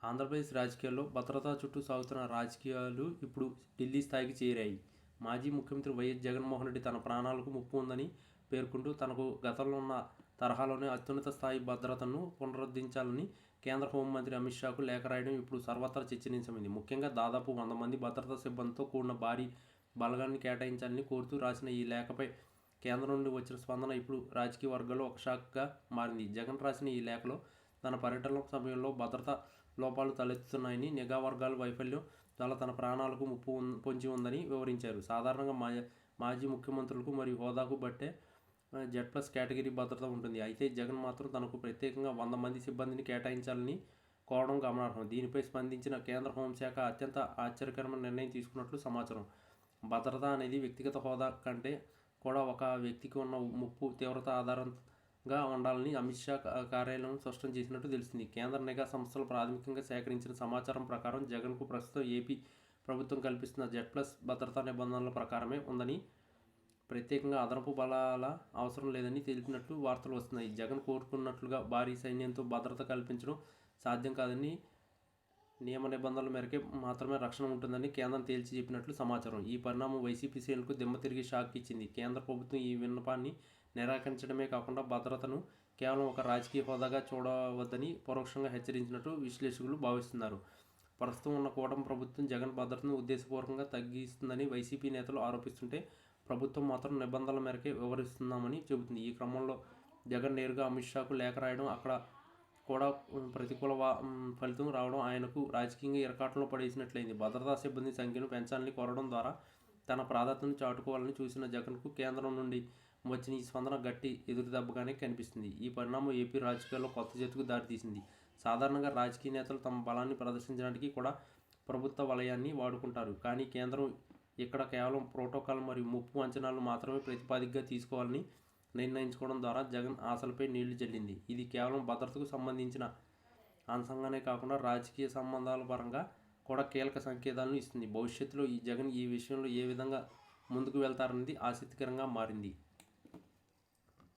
ఆంధ్రప్రదేశ్ రాజకీయాల్లో భద్రత చుట్టూ సాగుతున్న రాజకీయాలు ఇప్పుడు ఢిల్లీ స్థాయికి చేరాయి. మాజీ ముఖ్యమంత్రి వైఎస్ జగన్మోహన్ రెడ్డి తన ప్రాణాలకు ముప్పు ఉందని పేర్కొంటూ తనకు గతంలో ఉన్న తరహాలోనే అత్యున్నత స్థాయి భద్రతను పునరుద్ధరించాలని కేంద్ర హోంమంత్రి అమిత్ షాకు లేఖ రాయడం ఇప్పుడు సర్వత్రా చర్చనీయాంశమైంది. ముఖ్యంగా దాదాపు 100 మంది భద్రతా సిబ్బందితో కూడిన భారీ బలగాన్ని కేటాయించాలని కోరుతూ రాసిన ఈ లేఖపై కేంద్రం నుండి వచ్చిన స్పందన ఇప్పుడు రాజకీయ వర్గాల్లో ఒక షాక్గా మారింది. జగన్ రాసిన ఈ లేఖలో తన పర్యటన సమయంలో భద్రతా లోపాలు తలెత్తుతున్నాయని, నిఘా వర్గాల వైఫల్యం వల్ల తన ప్రాణాలకు ముప్పు పొంచి ఉందని వివరించారు. సాధారణంగా మాజీ ముఖ్యమంత్రులకు మరియు హోదాకు బట్టే Z+ కేటగిరీ భద్రత ఉంటుంది. అయితే జగన్ మాత్రం తనకు ప్రత్యేకంగా 100 మంది సిబ్బందిని కేటాయించాలని కోరడం గమనార్హం. దీనిపై స్పందించిన కేంద్ర హోంశాఖ అత్యంత ఆశ్చర్యకరమైన నిర్ణయం తీసుకున్నట్లు సమాచారం. భద్రత అనేది వ్యక్తిగత హోదా కంటే కూడా ఒక వ్యక్తికి ఉన్న ముప్పు తీవ్రత ఆధారంగా ఉండాలని అమిత్ షా కార్యాలయం స్పష్టం చేసినట్టు తెలిసింది. కేంద్ర నిఘా సంస్థలు ప్రాథమికంగా సేకరించిన సమాచారం ప్రకారం జగన్కు ప్రస్తుతం ఏపీ ప్రభుత్వం కల్పిస్తున్న Z+ భద్రతా నిబంధనల ప్రకారమే ఉందని, ప్రత్యేకంగా అదనపు బలాల అవసరం లేదని తెలిపినట్లు వార్తలు వస్తున్నాయి. జగన్ కోరుకున్నట్లుగా భారీ సైన్యంతో భద్రత కల్పించడం సాధ్యం కాదని, నియమ నిబంధనల మేరకే మాత్రమే రక్షణ ఉంటుందని కేంద్రం తేల్చి చెప్పినట్లు సమాచారం. ఈ పరిణామం వైసీపీ శ్రేణులకు దిమ్మ తిరిగి షాక్ ఇచ్చింది. కేంద్ర ప్రభుత్వం ఈ విన్నపాన్ని నిరాకరించడమే కాకుండా భద్రతను కేవలం ఒక రాజకీయ హోదాగా చూడవద్దని పరోక్షంగా హెచ్చరించినట్టు విశ్లేషకులు భావిస్తున్నారు. ప్రస్తుతం ఉన్న కూటమి ప్రభుత్వం జగన్ భద్రతను ఉద్దేశపూర్వకంగా తగ్గిస్తుందని వైసీపీ నేతలు ఆరోపిస్తుంటే, ప్రభుత్వం మాత్రం నిబంధనల మేరకే వ్యవహరిస్తున్నామని చెబుతుంది. ఈ క్రమంలో జగన్ నేరుగా అమిత్ షాకు లేఖ రాయడం, అక్కడ కూడా ప్రతికూల ఫలితం రావడం ఆయనకు రాజకీయంగా ఇరకాటంలో పడేసినట్లయింది. భద్రతా సిబ్బంది సంఖ్యను పెంచాలని కోరడం ద్వారా తన ప్రాధాన్యతను చాటుకోవాలని చూసిన జగన్కు కేంద్రం నుండి వచ్చిన ఈ స్పందన గట్టి ఎదురుదెబ్బగానే కనిపిస్తుంది. ఈ పరిణామం ఏపీ రాజకీయాల్లో కొత్త జట్టుకు దారితీసింది. సాధారణంగా రాజకీయ నేతలు తమ బలాన్ని ప్రదర్శించడానికి కూడా ప్రభుత్వ వలయాన్ని వాడుకుంటారు. కానీ కేంద్రం ఇక్కడ కేవలం ప్రోటోకాల్ మరియు ముప్పు అంచనాలు మాత్రమే ప్రతిపాదికగా తీసుకోవాలని నిర్ణయించుకోవడం ద్వారా జగన్ ఆశలపై నీళ్లు జల్లింది. ఇది కేవలం భద్రతకు సంబంధించిన అంశంగానే కాకుండా రాజకీయ సంబంధాల పరంగా కూడా కీలక సంకేతాలను ఇస్తుంది. భవిష్యత్తులో ఈ జగన్ ఈ విషయంలో ఏ విధంగా ముందుకు వెళ్తారన్నది ఆసక్తికరంగా మారింది.